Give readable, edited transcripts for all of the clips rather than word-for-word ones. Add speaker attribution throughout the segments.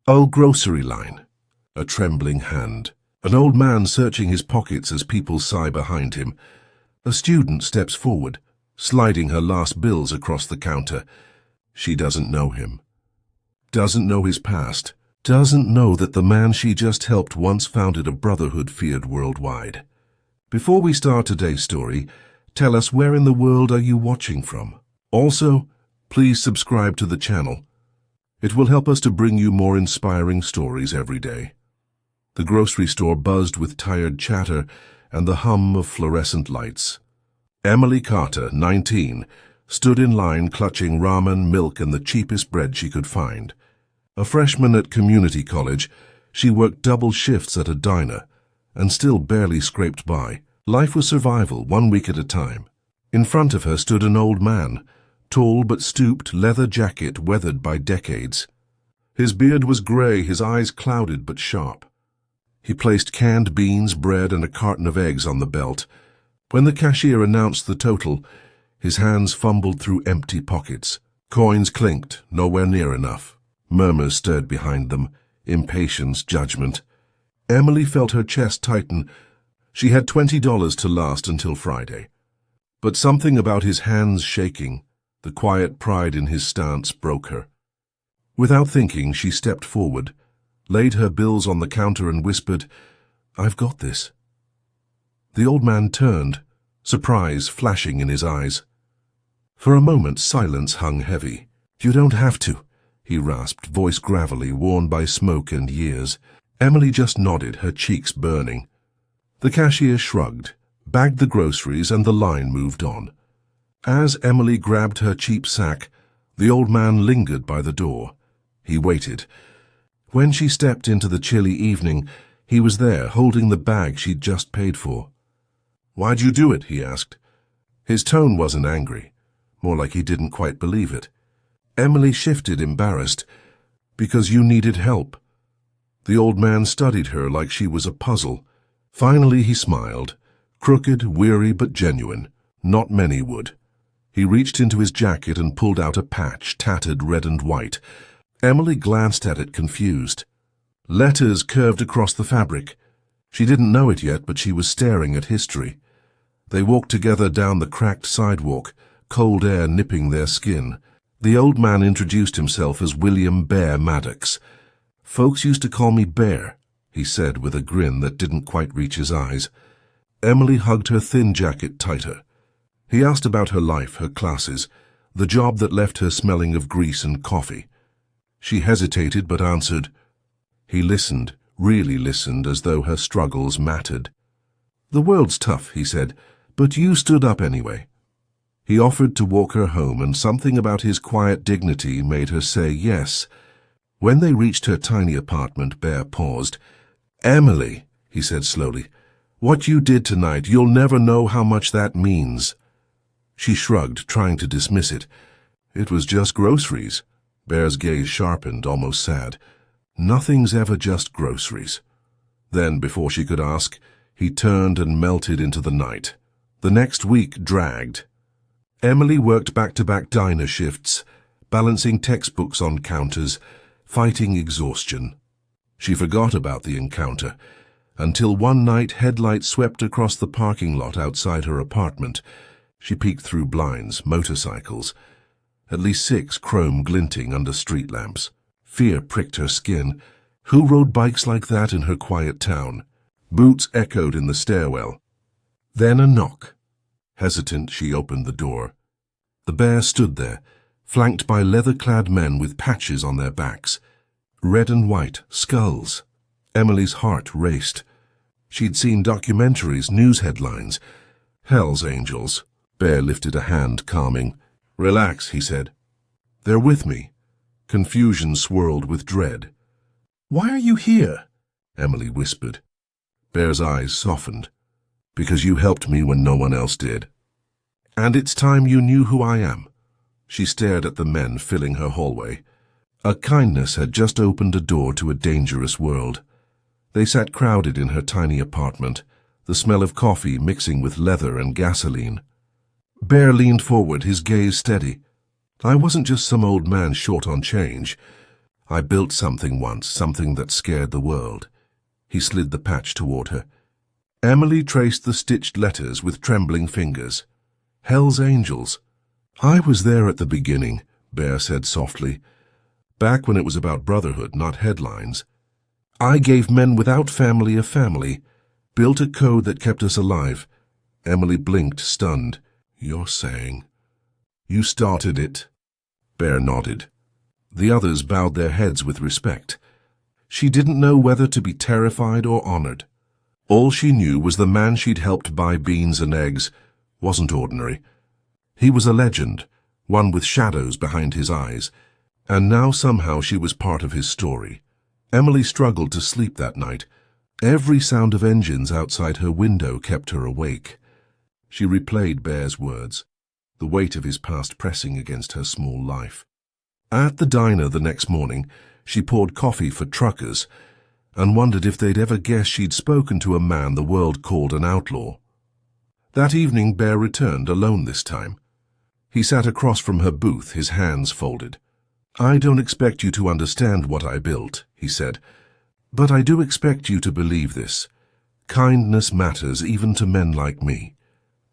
Speaker 1: Oh, grocery line. A trembling hand. An old man searching his pockets as people sigh behind him. A student steps forward, sliding her last bills across the counter. She doesn't know him. Doesn't know his past. Doesn't know that the man she just helped once founded a brotherhood feared worldwide. Before we start today's story, tell us where in the world are you watching from? Also, please subscribe to the channel. It will help us to bring you more inspiring stories every day. The grocery store buzzed with tired chatter and the hum of fluorescent lights. Emily Carter, 19, stood in line clutching ramen, milk, and the cheapest bread she could find. A freshman at community college, she worked double shifts at a diner and still barely scraped by. Life was survival, 1 week at a time. In front of her stood an old man, tall but stooped, leather jacket weathered by decades. His beard was gray, his eyes clouded but sharp. He placed canned beans, bread, and a carton of eggs on the belt. When the cashier announced the total, his hands fumbled through empty pockets. Coins clinked, nowhere near enough. Murmurs stirred behind them, impatience, judgment. Emily felt her chest tighten. She had $20 to last until Friday. But something about his hands shaking, the quiet pride in his stance, broke her. Without thinking, she stepped forward, laid her bills on the counter and whispered, "I've got this." The old man turned, surprise flashing in his eyes. For a moment, silence hung heavy. "You don't have to," he rasped, voice gravelly, worn by smoke and years. Emily just nodded, her cheeks burning. The cashier shrugged, bagged the groceries, and the line moved on. As Emily grabbed her cheap sack, the old man lingered by the door. He waited. When she stepped into the chilly evening, he was there, holding the bag she'd just paid for. "Why'd you do it?" he asked. His tone wasn't angry, more like he didn't quite believe it. Emily shifted, embarrassed. "Because you needed help." The old man studied her like she was a puzzle. Finally he smiled, crooked, weary, but genuine. Not many would. He reached into his jacket and pulled out a patch, tattered red and white. Emily glanced at it, confused. Letters curved across the fabric. She didn't know it yet, but she was staring at history. They walked together down the cracked sidewalk, cold air nipping their skin. The old man introduced himself as William Bear Maddox. "Folks used to call me Bear," he said with a grin that didn't quite reach his eyes. Emily hugged her thin jacket tighter. He asked about her life, her classes, the job that left her smelling of grease and coffee. She hesitated but answered. He listened, really listened, as though her struggles mattered. "The world's tough," he said, "but you stood up anyway." He offered to walk her home, and something about his quiet dignity made her say yes. When they reached her tiny apartment, Bear paused. "Emily," he said slowly, "what you did tonight, you'll never know how much that means." She shrugged, trying to dismiss it. "It was just groceries." Bear's gaze sharpened, almost sad. "Nothing's ever just groceries." Then, before she could ask, he turned and melted into the night. The next week dragged. Emily worked back-to-back diner shifts, balancing textbooks on counters, fighting exhaustion. She forgot about the encounter, until one night headlights swept across the parking lot outside her apartment. She peeked through blinds, motorcycles, at least 6 chrome glinting under street lamps. Fear pricked her skin. Who rode bikes like that in her quiet town? Boots echoed in the stairwell. Then a knock. Hesitant, she opened the door. The Bear stood there, flanked by leather-clad men with patches on their backs. Red and white, skulls. Emily's heart raced. She'd seen documentaries, news headlines. Hell's Angels. Bear lifted a hand, calming. "Relax," he said. "They're with me." Confusion swirled with dread. "Why are you here?" Emily whispered. Bear's eyes softened. "Because you helped me when no one else did. And it's time you knew who I am." She stared at the men filling her hallway. A kindness had just opened a door to a dangerous world. They sat crowded in her tiny apartment, the smell of coffee mixing with leather and gasoline. Bear leaned forward, his gaze steady. "I wasn't just some old man short on change. I built something once, something that scared the world. He slid the patch toward her. Emily traced the stitched letters with trembling fingers. Hell's Angels. I was there at the beginning, Bear said softly. Back when it was about brotherhood, not headlines. I gave men without family a family, built a code that kept us alive. Emily blinked, stunned. You're saying... You started it? Bear nodded. The others bowed their heads with respect. She didn't know whether to be terrified or honored. All she knew was the man she'd helped buy beans and eggs wasn't ordinary. He was a legend, one with shadows behind his eyes, and now somehow she was part of his story. Emily struggled to sleep that night. Every sound of engines outside her window kept her awake. She replayed Bear's words, the weight of his past pressing against her small life. At the diner the next morning, she poured coffee for truckers and wondered if they'd ever guess she'd spoken to a man the world called an outlaw. That evening, Bear returned, alone this time. He sat across from her booth, his hands folded. I don't expect you to understand what I built, he said, but I do expect you to believe this. Kindness matters even to men like me.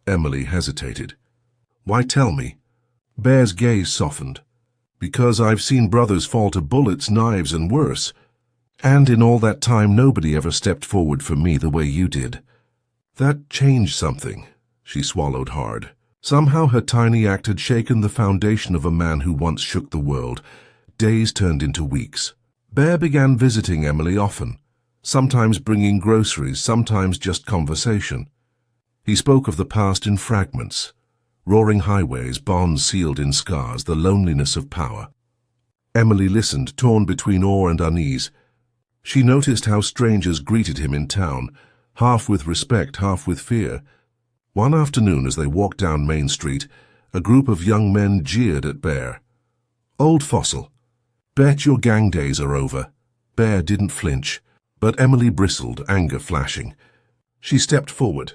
Speaker 1: Emily hesitated. Why tell me? Bear's gaze softened. Because I've seen brothers fall to bullets, knives, and worse. And in all that time, nobody ever stepped forward for me the way you did. That changed something. She swallowed hard. Somehow her tiny act had shaken the foundation of a man who once shook the world. Days turned into weeks. Bear began visiting Emily often, sometimes bringing groceries, sometimes just conversation. He spoke of the past in fragments. Roaring highways, bonds sealed in scars, the loneliness of power. Emily listened, torn between awe and unease. She noticed how strangers greeted him in town, half with respect, half with fear. One afternoon, as they walked down Main Street, a group of young men jeered at Bear. Old fossil. Bet your gang days are over. Bear didn't flinch, but Emily bristled, anger flashing. She stepped forward.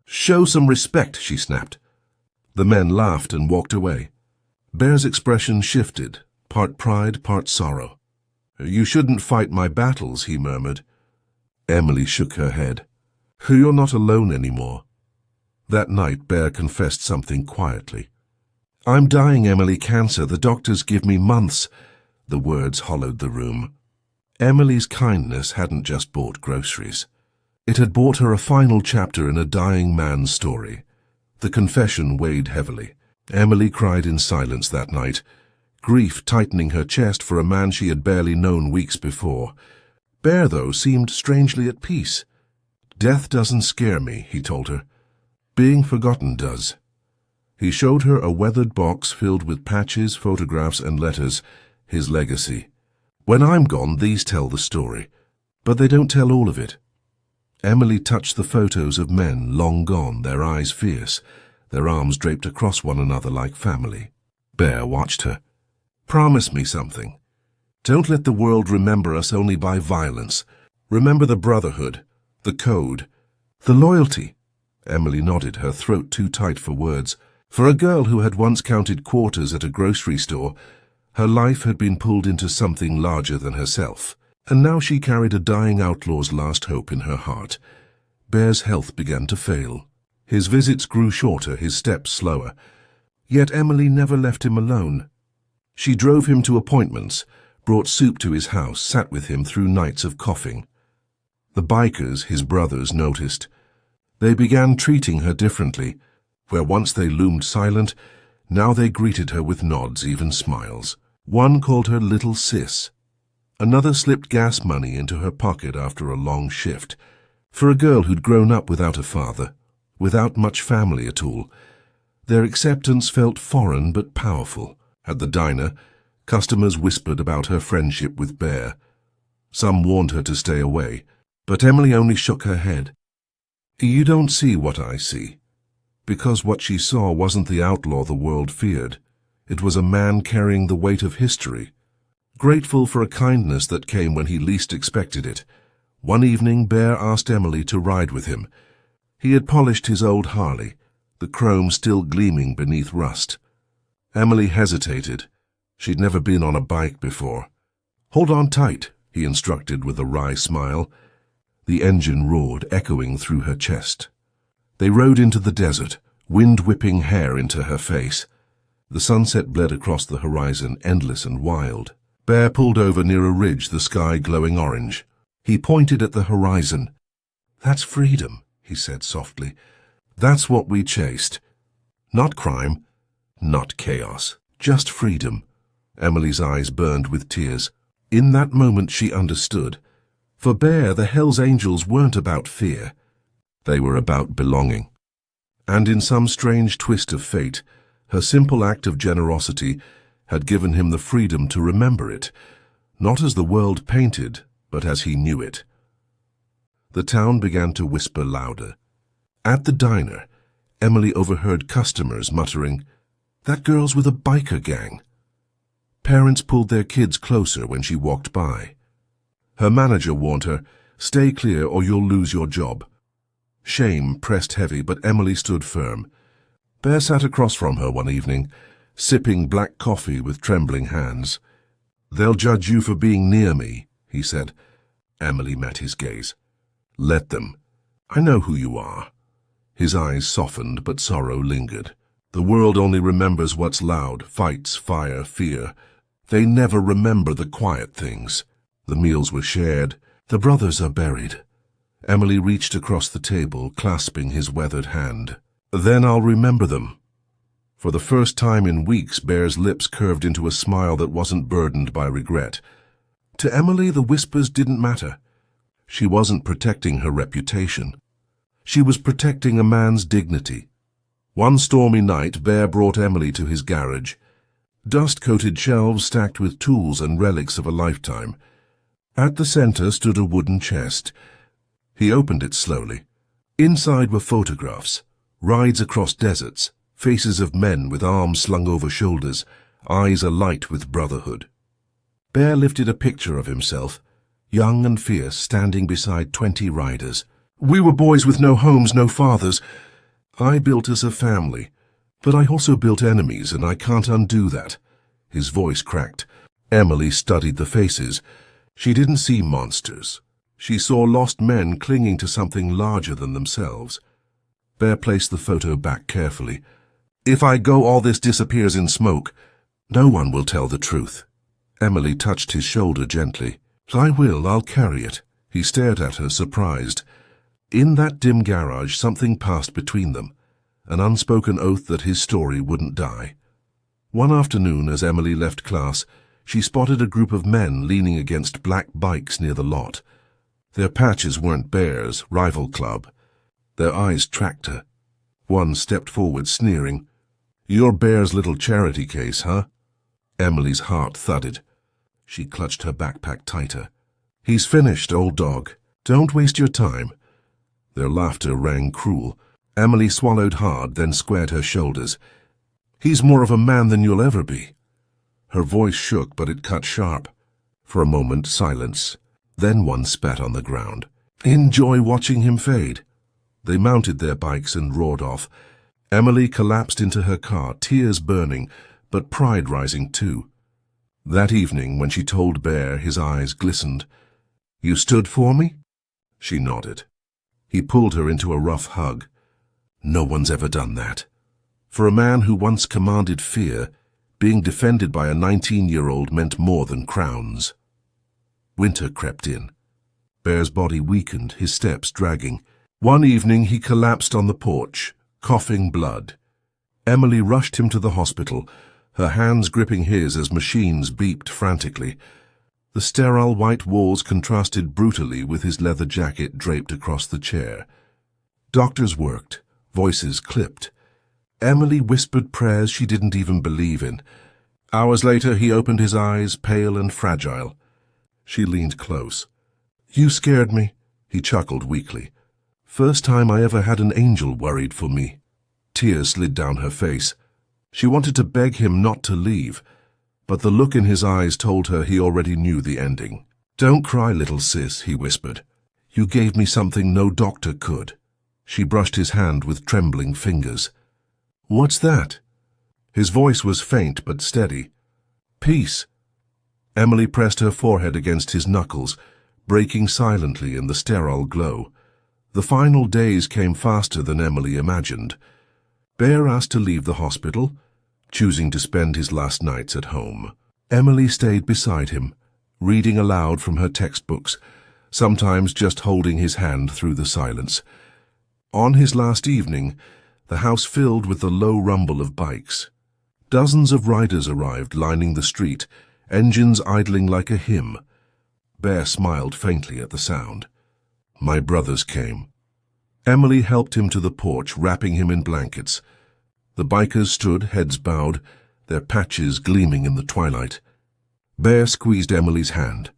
Speaker 1: Show some respect, she snapped. The men laughed and walked away. Bear's expression shifted, part pride, part sorrow. You shouldn't fight my battles, he murmured. Emily shook her head. You're not alone anymore. That night, Bear confessed something quietly. I'm dying, Emily, cancer. The doctors give me months. The words hollowed the room. Emily's kindness hadn't just bought groceries. It had bought her a final chapter in a dying man's story. The confession weighed heavily. Emily cried in silence that night, grief tightening her chest for a man she had barely known weeks before. Bear, though, seemed strangely at peace. Death doesn't scare me, he told her. Being forgotten does. He showed her a weathered box filled with patches, photographs, and letters, his legacy. When I'm gone, these tell the story, but they don't tell all of it. Emily touched the photos of men long gone, their eyes fierce, their arms draped across one another like family. Bear watched her. Promise me something. Don't let the world remember us only by violence. Remember the brotherhood, the code, the loyalty. Emily nodded, her throat too tight for words. For a girl who had once counted quarters at a grocery store, her life had been pulled into something larger than herself. And now she carried a dying outlaw's last hope in her heart. Bear's health began to fail. His visits grew shorter, his steps slower. Yet Emily never left him alone. She drove him to appointments, brought soup to his house, sat with him through nights of coughing. The bikers, his brothers, noticed. They began treating her differently. Where once they loomed silent, now they greeted her with nods, even smiles. One called her Little Sis. Another slipped gas money into her pocket after a long shift. For a girl who'd grown up without a father, without much family at all, their acceptance felt foreign but powerful. At the diner, customers whispered about her friendship with Bear. Some warned her to stay away, but Emily only shook her head. You don't see what I see. Because what she saw wasn't the outlaw the world feared. It was a man carrying the weight of history. Grateful for a kindness that came when he least expected it. One evening, Bear asked Emily to ride with him. He had polished his old Harley, the chrome still gleaming beneath rust. Emily hesitated. She'd never been on a bike before. Hold on tight, he instructed with a wry smile. The engine roared, echoing through her chest. They rode into the desert, wind whipping hair into her face. The sunset bled across the horizon, endless and wild. Bear pulled over near a ridge, the sky glowing orange. He pointed at the horizon. "That's freedom," he said softly. "That's what we chased. Not crime, not chaos, just freedom." Emily's eyes burned with tears. In that moment she understood. For Bear, the Hell's Angels weren't about fear. They were about belonging. And in some strange twist of fate, her simple act of generosity had given him the freedom to remember it, not as the world painted, but as he knew it. The town began to whisper louder. At the diner, Emily overheard customers muttering, "That girl's with a biker gang." Parents pulled their kids closer when she walked by. Her manager warned her, "Stay clear or you'll lose your job." Shame pressed heavy, but Emily stood firm. Bear sat across from her one evening, sipping black coffee with trembling hands. "They'll judge you for being near me," he said. Emily met his gaze. "Let them. I know who you are." His eyes softened, but sorrow lingered. The world only remembers what's loud, fights, fire, fear. They never remember the quiet things. The meals were shared. The brothers are buried. Emily reached across the table, clasping his weathered hand. "Then I'll remember them." For the first time in weeks, Bear's lips curved into a smile that wasn't burdened by regret. To Emily, the whispers didn't matter. She wasn't protecting her reputation. She was protecting a man's dignity. One stormy night, Bear brought Emily to his garage. Dust-coated shelves stacked with tools and relics of a lifetime. At the center stood a wooden chest. He opened it slowly. Inside were photographs, rides across deserts, faces of men with arms slung over shoulders, eyes alight with brotherhood. Bear lifted a picture of himself, young and fierce, standing beside 20 riders. "We were boys with no homes, no fathers. I built us a family, but I also built enemies, and I can't undo that." His voice cracked. Emily studied the faces. She didn't see monsters. She saw lost men clinging to something larger than themselves. Bear placed the photo back carefully. "If I go, all this disappears in smoke. No one will tell the truth." Emily touched his shoulder gently. "I will, I'll carry it." He stared at her, surprised. In that dim garage, something passed between them, an unspoken oath that his story wouldn't die. One afternoon, as Emily left class, she spotted a group of men leaning against black bikes near the lot. Their patches weren't Bear's, rival club. Their eyes tracked her. One stepped forward, sneering. "You're Bear's little charity case, huh?" Emily's heart thudded. She clutched her backpack tighter. "He's finished, old dog. Don't waste your time." Their laughter rang cruel. Emily swallowed hard, then squared her shoulders. "He's more of a man than you'll ever be." Her voice shook, but it cut sharp. For a moment, silence. Then one spat on the ground. "Enjoy watching him fade." They mounted their bikes and roared off. Emily collapsed into her car, tears burning, but pride rising too. That evening, when she told Bear, his eyes glistened. "You stood for me?" She nodded. He pulled her into a rough hug. "No one's ever done that." For a man who once commanded fear, being defended by a 19-year-old meant more than crowns. Winter crept in. Bear's body weakened, his steps dragging. One evening he collapsed on the porch, coughing blood. Emily rushed him to the hospital, her hands gripping his as machines beeped frantically. The sterile white walls contrasted brutally with his leather jacket draped across the chair. Doctors worked, voices clipped. Emily whispered prayers she didn't even believe in. Hours later he opened his eyes, pale and fragile. She leaned close. "You scared me," he chuckled weakly. "First time I ever had an angel worried for me." Tears slid down her face. She wanted to beg him not to leave, but the look in his eyes told her he already knew the ending. "Don't cry, little sis," he whispered. "You gave me something no doctor could." She brushed his hand with trembling fingers. "What's that?" His voice was faint but steady. "Peace." Emily pressed her forehead against his knuckles, breaking silently in the sterile glow. The final days came faster than Emily imagined. Bear asked to leave the hospital, choosing to spend his last nights at home. Emily stayed beside him, reading aloud from her textbooks, sometimes just holding his hand through the silence. On his last evening, the house filled with the low rumble of bikes. Dozens of riders arrived, lining the street, engines idling like a hymn. Bear smiled faintly at the sound. My brothers came. Emily helped him to the porch, wrapping him in blankets. The bikers stood, heads bowed, their patches gleaming in the twilight. Bear squeezed Emily's hand.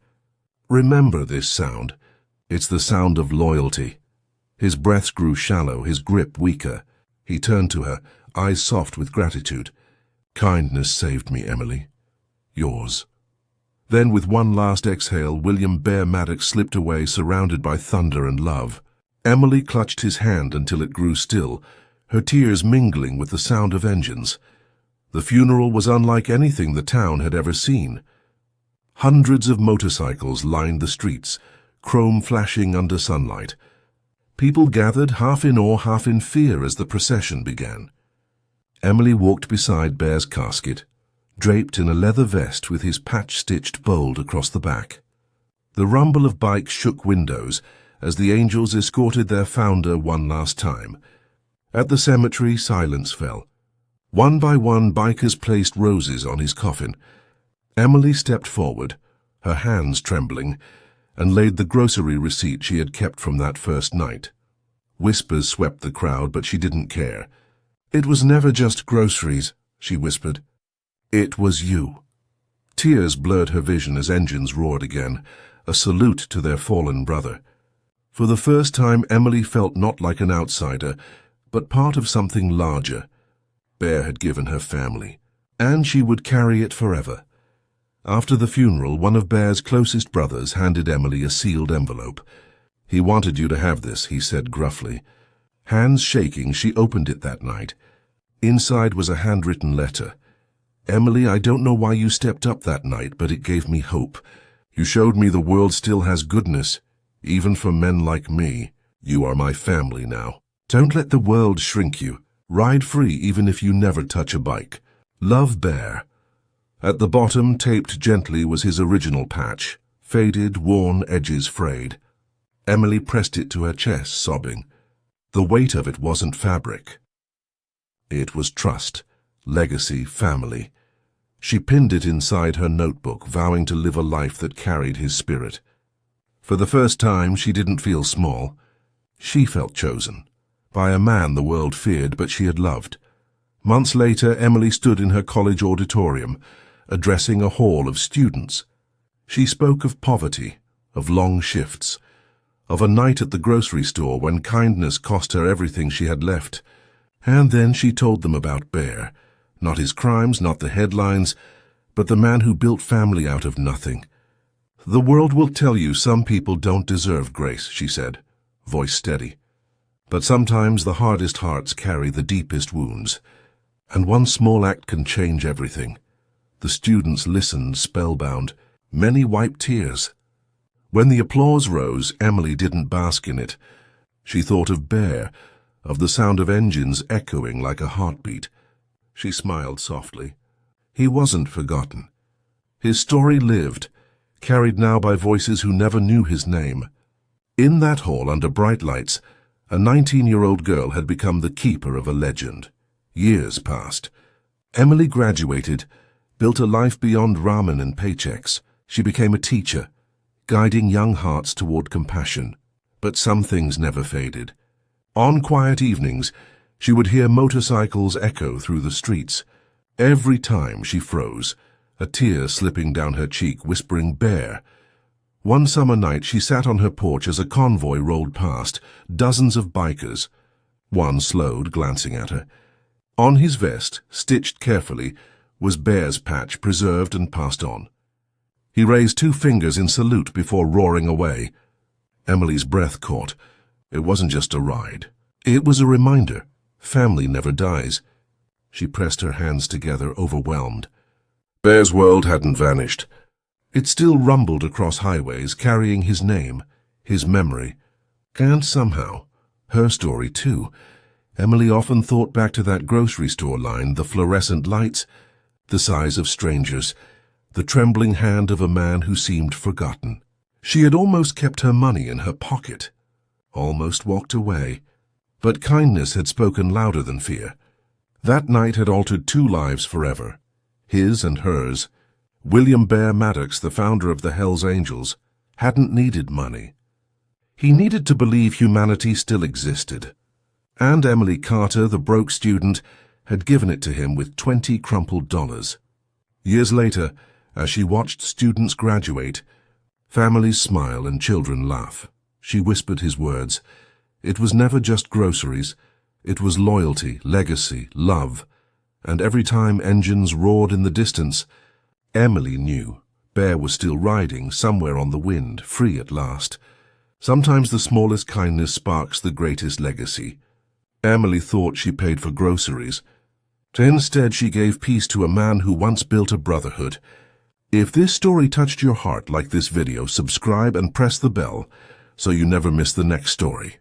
Speaker 1: Remember this sound. It's the sound of loyalty. His breaths grew shallow, his grip weaker. He turned to her, eyes soft with gratitude. Kindness saved me, Emily. Yours. Then, with one last exhale, William Bear Maddox slipped away, surrounded by thunder and love. Emily clutched his hand until it grew still, her tears mingling with the sound of engines. The funeral was unlike anything the town had ever seen. Hundreds of motorcycles lined the streets, chrome flashing under sunlight. People gathered, half in awe, half in fear, as the procession began. Emily walked beside Bear's casket, draped in a leather vest with his patch-stitched bold across the back. The rumble of bikes shook windows as the angels escorted their founder one last time. At the cemetery, silence fell. One by one, bikers placed roses on his coffin. Emily stepped forward, her hands trembling, and laid the grocery receipt she had kept from that first night. Whispers swept the crowd, but she didn't care. It was never just groceries, she whispered. It was you. Tears blurred her vision as engines roared again, a salute to their fallen brother. For the first time, Emily felt not like an outsider, but part of something larger. Bear had given her family, and she would carry it forever. After the funeral, one of Bear's closest brothers handed Emily a sealed envelope. He wanted you to have this, he said gruffly. Hands shaking, she opened it that night. Inside was a handwritten letter. Emily, I don't know why you stepped up that night, but it gave me hope. You showed me the world still has goodness, even for men like me. You are my family now. Don't let the world shrink you. Ride free even if you never touch a bike. Love, Bear. At the bottom, taped gently, was his original patch, faded, worn, edges frayed. Emily pressed it to her chest, sobbing. The weight of it wasn't fabric. It was trust, legacy, family. She pinned it inside her notebook, vowing to live a life that carried his spirit. For the first time, she didn't feel small. She felt chosen. By a man the world feared, but she had loved. Months later, Emily stood in her college auditorium, addressing a hall of students. She spoke of poverty, of long shifts, of a night at the grocery store when kindness cost her everything she had left. And then she told them about Bear. Not his crimes, not the headlines, but the man who built family out of nothing. The world will tell you some people don't deserve grace, she said, voice steady. But sometimes the hardest hearts carry the deepest wounds, and one small act can change everything. The students listened, spellbound. Many wiped tears. When the applause rose, Emily didn't bask in it. She thought of Bear, of the sound of engines echoing like a heartbeat. She smiled softly. He wasn't forgotten. His story lived, carried now by voices who never knew his name. In that hall, under bright lights, a 19-year-old girl had become the keeper of a legend. Years passed. Emily graduated, built a life beyond ramen and paychecks. She became a teacher, guiding young hearts toward compassion. But some things never faded. On quiet evenings, she would hear motorcycles echo through the streets. Every time she froze, a tear slipping down her cheek, whispering Bear. One summer night, she sat on her porch as a convoy rolled past, dozens of bikers. One slowed, glancing at her. On his vest, stitched carefully, was Bear's patch, preserved and passed on. He raised 2 fingers in salute before roaring away. Emily's breath caught. It wasn't just a ride. It was a reminder. Family never dies. She pressed her hands together, overwhelmed. Bear's world hadn't vanished. It still rumbled across highways, carrying his name, his memory, and somehow, her story too. Emily often thought back to that grocery store line, the fluorescent lights, the sighs of strangers, the trembling hand of a man who seemed forgotten. She had almost kept her money in her pocket, almost walked away. But kindness had spoken louder than fear. That night had altered two lives forever, his and hers. William Bear Maddox, the founder of the Hells Angels, hadn't needed money. He needed to believe humanity still existed. And Emily Carter, the broke student, had given it to him with 20 crumpled dollars. Years later, as she watched students graduate, families smile and children laugh, she whispered his words. It was never just groceries. It was loyalty, legacy, love. And every time engines roared in the distance, Emily knew Bear was still riding somewhere on the wind, free at last. Sometimes the smallest kindness sparks the greatest legacy. Emily thought she paid for groceries. Instead, she gave peace to a man who once built a brotherhood. If this story touched your heart like this video, subscribe and press the bell so you never miss the next story.